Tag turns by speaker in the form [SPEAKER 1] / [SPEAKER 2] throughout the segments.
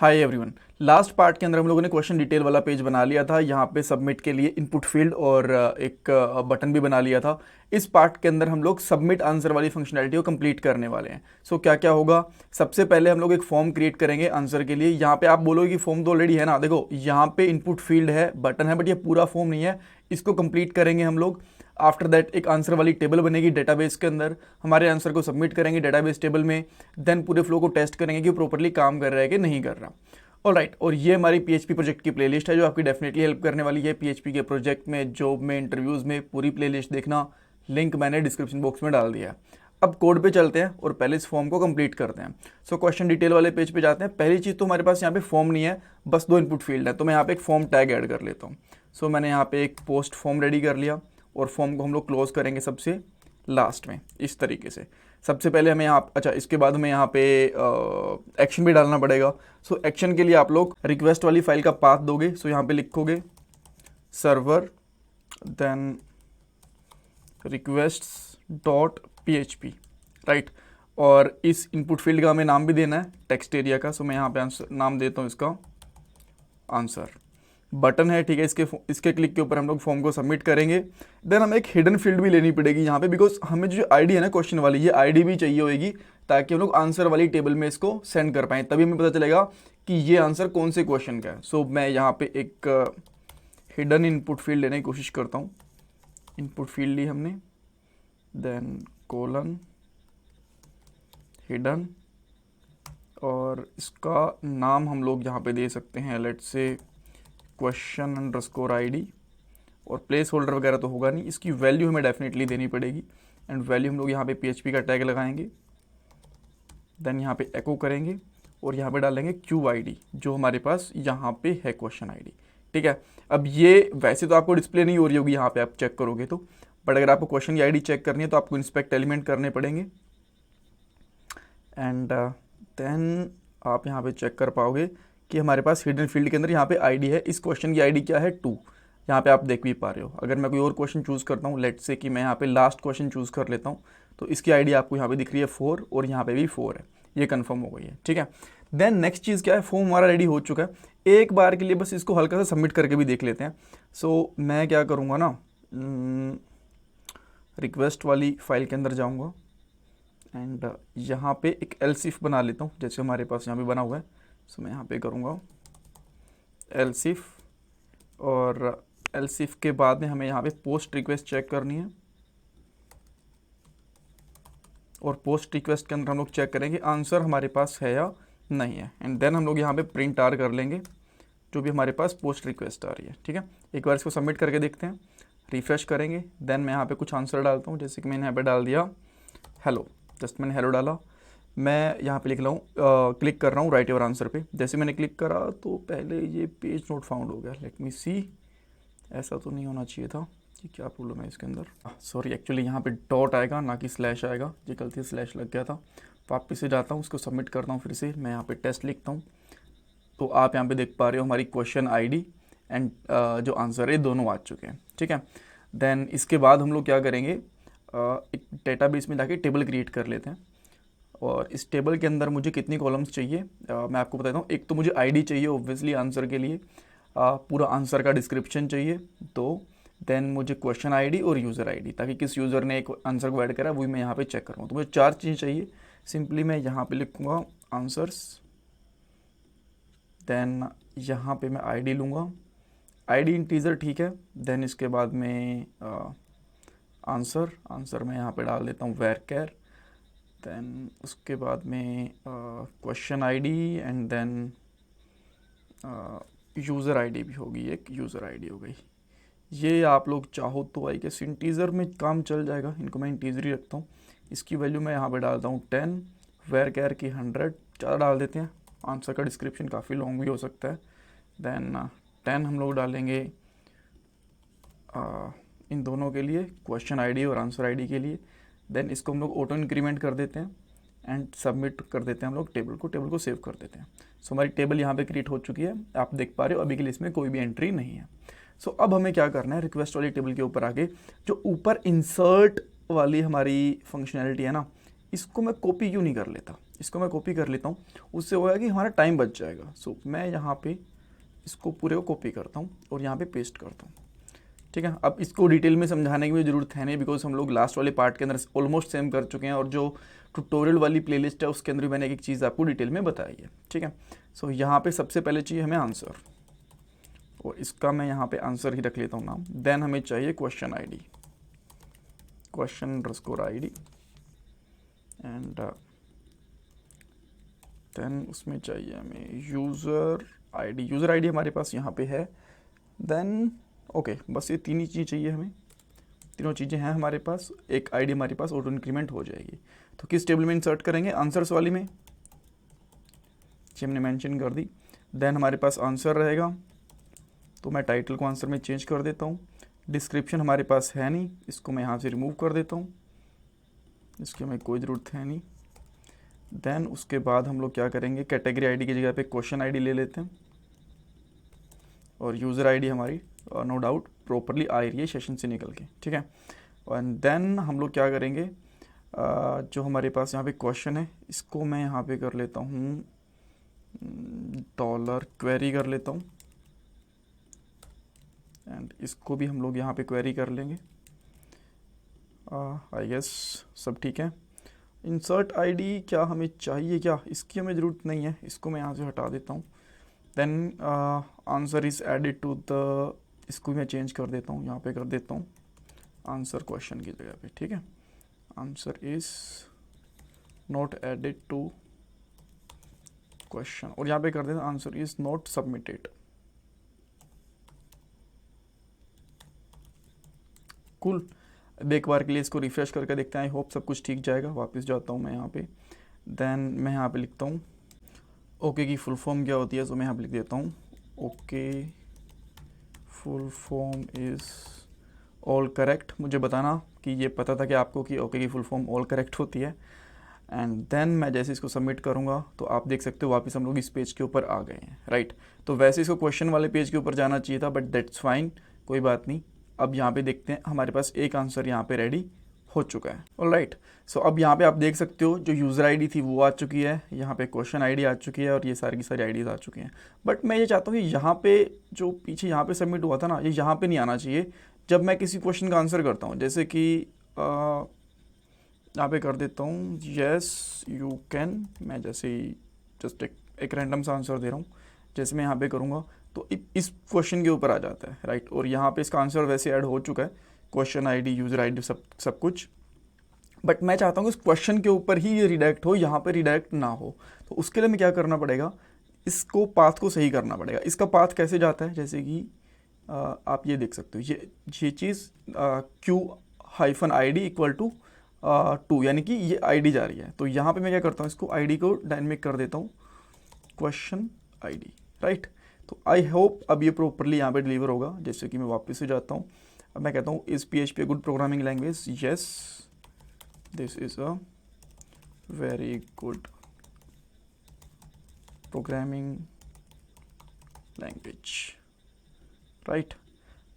[SPEAKER 1] Hi everyone. Last part के अंदर हम लोगों ने क्वेश्चन डिटेल वाला पेज बना लिया था। यहाँ पे सबमिट के लिए इनपुट फील्ड और एक बटन भी बना लिया था। इस पार्ट के अंदर हम लोग सबमिट आंसर वाली फंक्शनैलिटी को कंप्लीट करने वाले हैं। सो क्या क्या होगा, सबसे पहले हम लोग एक फॉर्म क्रिएट करेंगे आंसर के लिए। यहाँ पे आप बोलोगे कि फॉर्म तो ऑलरेडी है ना, देखो यहाँ पे इनपुट फील्ड है, बटन है, बट ये पूरा फॉर्म नहीं है। इसको कंप्लीट करेंगे हम लोग। आफ्टर दैट एक आंसर वाली टेबल बनेगी डेटाबेस के अंदर, हमारे आंसर को सबमिट करेंगे डेटाबेस टेबल में। देन पूरे फ्लो को टेस्ट करेंगे कि प्रॉपरली काम कर रहा है कि नहीं कर रहा। ऑलराइट, और ये हमारी पीएचपी प्रोजेक्ट की प्लेलिस्ट है जो आपकी डेफिनेटली हेल्प करने वाली है पीएचपी के प्रोजेक्ट में, जॉब में, इंटरव्यूज़ में। पूरी प्लेलिस्ट देखना, लिंक मैंने डिस्क्रिप्शन बॉक्स में डाल दिया है। अब कोड पे चलते हैं और पहले इस फॉर्म को कंप्लीट करते हैं। सो क्वेश्चन डिटेल वाले पेज पे जाते हैं। पहली चीज़ तो हमारे पास यहाँ पे फॉर्म नहीं है, बस दो इनपुट फील्ड है, तो मैं यहाँ पे एक फॉर्म टैग ऐड कर लेता हूँ। सो मैंने यहाँ पे एक पोस्ट फॉर्म रेडी कर लिया और फॉर्म को हम लोग क्लोज करेंगे सबसे लास्ट में इस तरीके से। सबसे पहले हमें यहाँ, अच्छा इसके बाद हमें यहाँ पे एक्शन भी डालना पड़ेगा। सो एक्शन के लिए आप लोग रिक्वेस्ट वाली फाइल का पाथ दोगे। सो यहाँ पे लिखोगे server then requests dot php, right. और इस इनपुट फील्ड का हमें नाम भी देना है टेक्स्ट एरिया का। सो मैं यहाँ पे नाम देता हूँ इसका आंसर। बटन है, ठीक है, इसके क्लिक के ऊपर हम लोग फॉर्म को सबमिट करेंगे। देन हमें एक हिडन फील्ड भी लेनी पड़ेगी यहाँ पे, बिकॉज हमें जो आईडी है ना क्वेश्चन वाली, ये आईडी भी चाहिए होगी ताकि हम लोग आंसर वाली टेबल में इसको सेंड कर पाएँ। तभी हमें पता चलेगा कि ये आंसर कौन से क्वेश्चन का है। सो मैं यहाँ पे एक हिडन इनपुट फील्ड लेने की कोशिश करता हूँ। इनपुट फील्ड ली हमने, देन कोलन हिडन, और इसका नाम हम लोग यहाँ पे दे सकते हैं let's say question underscore ID. और प्लेस होल्डर वगैरह तो होगा नहीं, इसकी वैल्यू हमें डेफिनेटली देनी पड़ेगी। एंड वैल्यू हम लोग यहाँ पे पीएचपी का टैग लगाएंगे, देन यहाँ पे एको करेंगे और यहाँ पे डालेंगे क्यू आईडी जो हमारे पास यहाँ पे है क्वेश्चन आईडी, ठीक है। अब ये वैसे तो आपको डिस्प्ले नहीं हो रही होगी यहाँ पे आप चेक करोगे तो, बट अगर आपको क्वेश्चन की आईडी चेक करनी है तो आपको इंस्पेक्ट एलिमेंट करने पड़ेंगे। एंड देन आप यहाँ पे चेक कर पाओगे कि हमारे पास हिडन फील्ड के अंदर यहाँ पे आईडी है। इस क्वेश्चन की आईडी क्या है 2, यहाँ पे आप देख भी पा रहे हो। अगर मैं कोई और क्वेश्चन चूज़ करता हूँ, लेट्स से कि मैं यहाँ पे लास्ट क्वेश्चन चूज़ कर लेता हूँ, तो इसकी आईडी आपको यहाँ पे दिख रही है 4 और यहाँ पे भी 4 है। ये कंफर्म हो गई है, ठीक है। देन नेक्स्ट चीज़ क्या है, फॉर्म हमारा रेडी हो चुका है। एक बार के लिए बस इसको हल्का सा सबमिट करके भी देख लेते हैं। सो मैं क्या करूँगा ना, रिक्वेस्ट वाली फाइल के अंदर जाऊँगा एंड यहाँ पे एक एल्स इफ बना लेता हूँ, जैसे हमारे पास यहाँ पे बना हुआ है। सो मैं यहाँ पे करूँगा एल्स इफ, और एल्स इफ के बाद में हमें यहाँ पे पोस्ट रिक्वेस्ट चेक करनी है। और पोस्ट रिक्वेस्ट के अंदर हम लोग चेक करेंगे आंसर हमारे पास है या नहीं है। एंड देन हम लोग यहाँ पे प्रिंट आर कर लेंगे जो भी हमारे पास पोस्ट रिक्वेस्ट आ रही है, ठीक है। एक बार इसको सबमिट करके देखते हैं, रिफ्रेश करेंगे। देन मैं यहाँ पे कुछ आंसर डालता हूँ, जैसे कि मैंने यहाँ पे डाल दिया हेलो, जस्ट मैंने हेलो डाला। मैं यहाँ पे लिख रहा हूँ, क्लिक कर रहा हूँ राइट योर आंसर पे। जैसे मैंने क्लिक करा तो पहले ये पेज नोट फाउंड हो गया। लेट मी सी, ऐसा तो नहीं होना चाहिए था कि क्या प्रॉब्लम है इसके अंदर। सॉरी, एक्चुअली यहाँ पे डॉट आएगा ना कि स्लैश आएगा, ये गलती से स्लैश लग गया था। वापस से जाता हूँ, उसको सबमिट करता हूँ फिर से। मैं यहाँ पे टेस्ट लिखता हूँ तो आप यहाँ पे देख पा रहे हो हमारी क्वेश्चन आईडी एंड जो आंसर है दोनों आ चुके हैं, ठीक है। देन इसके बाद हम लोग क्या करेंगे, एक डेटाबेस में जाके टेबल क्रिएट कर लेते हैं। और इस टेबल के अंदर मुझे कितनी कॉलम्स चाहिए मैं आपको बताता हूँ। एक तो मुझे आईडी चाहिए ऑब्वियसली आंसर के लिए, पूरा आंसर का डिस्क्रिप्शन चाहिए तो, देन मुझे क्वेश्चन आईडी और यूज़र आईडी, ताकि किस यूज़र ने एक आंसर को ऐड करा वही मैं यहाँ पे चेक करूँ। तो मुझे 4 चीज़ें चाहिए। सिंपली मैं यहाँ पे लिखूँगा आंसर्स, देन यहाँ पे मैं आईडी लूँगा, आईडी इंटीजर, ठीक है। देन इसके बाद में आंसर मैं यहाँ पे डाल देता हूँ varchar। देन उसके बाद में question ID and then user ID भी होगी, एक यूज़र आईडी हो गई। ये आप लोग चाहो तो आई गेस इंटीजर में काम चल जाएगा, इनको मैं इंटीजर ही रखता हूँ। इसकी वैल्यू मैं यहाँ पे डालता हूँ 10, varchar की 100, ज़्यादा डाल देते हैं, आंसर का डिस्क्रिप्शन काफ़ी लॉन्ग भी हो सकता है। देन 10 हम लोग डालेंगे इन दोनों के लिए, क्वेश्चन आईडी और आंसर आईडी के लिए। देन इसको हम लोग ऑटो इंक्रीमेंट कर देते हैं एंड सबमिट कर देते हैं हम लोग टेबल को सेव कर देते हैं। सो हमारी टेबल यहाँ पे क्रिएट हो चुकी है, आप देख पा रहे हो। अभी के लिए इसमें कोई भी एंट्री नहीं है। सो अब हमें क्या करना है, रिक्वेस्ट वाली टेबल के ऊपर आके जो ऊपर इंसर्ट वाली हमारी फंक्शनैलिटी है ना, इसको मैं कॉपी क्यों नहीं कर लेता, इसको मैं कॉपी कर लेता हूँ, उससे होगा कि हमारा टाइम बच जाएगा। सो मैं यहाँ पे इसको पूरे को कॉपी करता हूँ और यहाँ पे पेस्ट करता हूँ, ठीक है। अब इसको डिटेल में समझाने की भी ज़रूरत है नहीं, बिकॉज हम लोग लास्ट वाले पार्ट के अंदर ऑलमोस्ट सेम कर चुके हैं, और जो ट्यूटोरियल वाली प्लेलिस्ट है उसके अंदर भी मैंने एक चीज़ आपको डिटेल में बताई है, ठीक है। सो यहाँ पे सबसे पहले चाहिए हमें आंसर, और इसका मैं यहाँ पे आंसर ही रख लेता हूँ नाम। देन हमें चाहिए question ID, question_id, and then उसमें चाहिए हमें यूज़र आईडी। यूज़र आईडी हमारे पास यहाँ पे है। देन ओके, बस ये तीन ही चीज़ चाहिए हमें, तीनों चीज़ें हैं हमारे पास। एक आईडी हमारे पास ऑटो इंक्रीमेंट हो जाएगी। तो किस टेबल में इंसर्ट करेंगे, आंसर्स वाली में, जी हमने मेंशन कर दी। देन हमारे पास आंसर रहेगा, तो मैं टाइटल को आंसर में चेंज कर देता हूँ। डिस्क्रिप्शन हमारे पास है नहीं, इसको मैं यहाँ से रिमूव कर देता हूँ, इसकी हमें कोई ज़रूरत है नहीं। देन उसके बाद हम लोग क्या करेंगे, कैटेगरी आईडी की जगह पे क्वेश्चन आईडी ले लेते हैं, और यूज़र आईडी हमारी नो डाउट प्रॉपरली आ रही है सेशन से निकल के, ठीक है। एंड देन हम लोग क्या करेंगे, जो हमारे पास यहाँ पे क्वेश्चन है, इसको मैं यहाँ पे कर लेता हूँ डॉलर क्वेरी कर लेता हूँ, एंड इसको भी हम लोग यहाँ पे क्वेरी कर लेंगे। आई गेस सब ठीक है। इंसर्ट आईडी क्या हमें चाहिए, क्या इसकी हमें ज़रूरत नहीं है, इसको मैं यहाँ से हटा देता हूँ। Then answer is added to the, इसको मैं चेंज कर देता हूँ, यहाँ पे कर देता हूँ आंसर क्वेश्चन की जगह पे, ठीक है। Answer is not added to question, और यहाँ पे कर देता हूँ answer is not submitted. Cool. अब एक बार के लिए इसको रिफ्रेश करके देखते हैं, आई होप सब कुछ ठीक जाएगा। वापस जाता हूँ मैं यहाँ पे, देन मैं यहाँ पे लिखता हूँ ओके की फुल फॉर्म क्या होती है, तो मैं यहाँ पे लिख देता हूँ okay full form is all correct. मुझे बताना कि ये पता था कि आपको कि ओके की फुल फॉर्म ऑल करेक्ट होती है। एंड देन मैं जैसे इसको सबमिट करूँगा तो आप देख सकते हो वापस हम लोग इस पेज के ऊपर आ गए हैं, राइट। तो वैसे इसको क्वेश्चन वाले पेज के ऊपर जाना चाहिए था, बट दैट्स फाइन, कोई बात नहीं। अब यहाँ पे देखते हैं, हमारे पास एक आंसर यहाँ पे रेडी हो चुका है, ऑलराइट। सो अब यहाँ पे आप देख सकते हो जो यूज़र आईडी थी वो आ चुकी है, यहाँ पे क्वेश्चन आईडी आ चुकी है, और ये सारी की सारी आईडीज़ आ चुकी हैं। बट मैं ये चाहता हूँ कि यहाँ पे जो पीछे यहाँ पे सबमिट हुआ था ना, ये यहाँ पे नहीं आना चाहिए जब मैं किसी क्वेश्चन का आंसर करता हूँ। जैसे कि यहाँ पे कर देता हूँ येस यू कैन, मैं जैसे ही जस्ट एक रैंडम सा आंसर दे रहा हूँ, जैसे मैं यहाँ पे करूँगा तो इस क्वेश्चन के ऊपर आ जाता है, राइट। और यहाँ पे इसका आंसर वैसे ऐड हो चुका है, क्वेश्चन आईडी यूज़र आईडी सब कुछ। बट मैं चाहता हूँ कि इस क्वेश्चन के ऊपर ही ये रिडायरेक्ट हो, यहाँ पे रिडायरेक्ट ना हो। तो उसके लिए मैं क्या करना पड़ेगा, इसको पाथ को सही करना पड़ेगा। इसका पाथ कैसे जाता है, जैसे कि आप ये देख सकते हो, ये चीज़ Q-ID इक्वल टू 2, यानी कि ये आईडी जा रही है। तो यहाँ पे मैं क्या करता हूँ, इसको आईडी को डायनेमिक कर देता हूँ क्वेश्चन आईडी, राइट। तो आई होप अब ये प्रॉपरली यहाँ पे डिलीवर होगा। जैसे कि मैं वापस से जाता हूँ, अब मैं कहता हूँ is PHP good programming language, yes this is a very good programming language, right.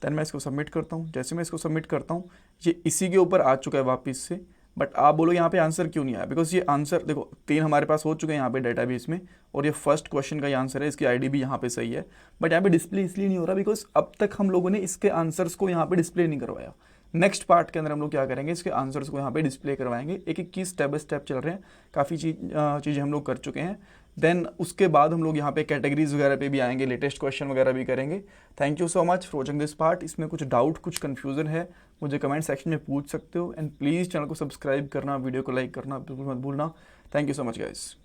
[SPEAKER 1] Then मैं इसको सबमिट करता हूँ। जैसे मैं इसको सबमिट करता हूँ, ये इसी के ऊपर आ चुका है वापस से। बट आप बोलो यहाँ पे आंसर क्यों नहीं आया, बिकॉज ये आंसर देखो 3 हमारे पास हो चुके हैं यहाँ पे डेटाबेस में, और ये फर्स्ट क्वेश्चन का ये आंसर है, इसकी आईडी भी यहाँ पे सही है। बट यहाँ पे डिस्प्ले इसलिए नहीं हो रहा बिकॉज अब तक हम लोगों ने इसके आंसर्स को यहाँ पे डिस्प्ले नहीं करवाया। नेक्स्ट पार्ट के अंदर हम लोग क्या करेंगे, इसके आंसर्स को यहाँ पे डिस्प्ले करवाएंगे। एक एक चीज़ स्टेप बाय स्टेप चल रहे हैं, काफ़ी चीज़ें हम लोग कर चुके हैं। देन उसके बाद हम लोग यहाँ पे कैटेगरीज वगैरह पे भी आएंगे, लेटेस्ट क्वेश्चन वगैरह भी करेंगे। Thank you so much for watching this part. इसमें कुछ डाउट, कुछ कन्फ्यूज़न है, मुझे कमेंट सेक्शन में पूछ सकते हो। एंड प्लीज़ चैनल को सब्सक्राइब करना, वीडियो को लाइक करना बिल्कुल मत भूलना। Thank you so much guys.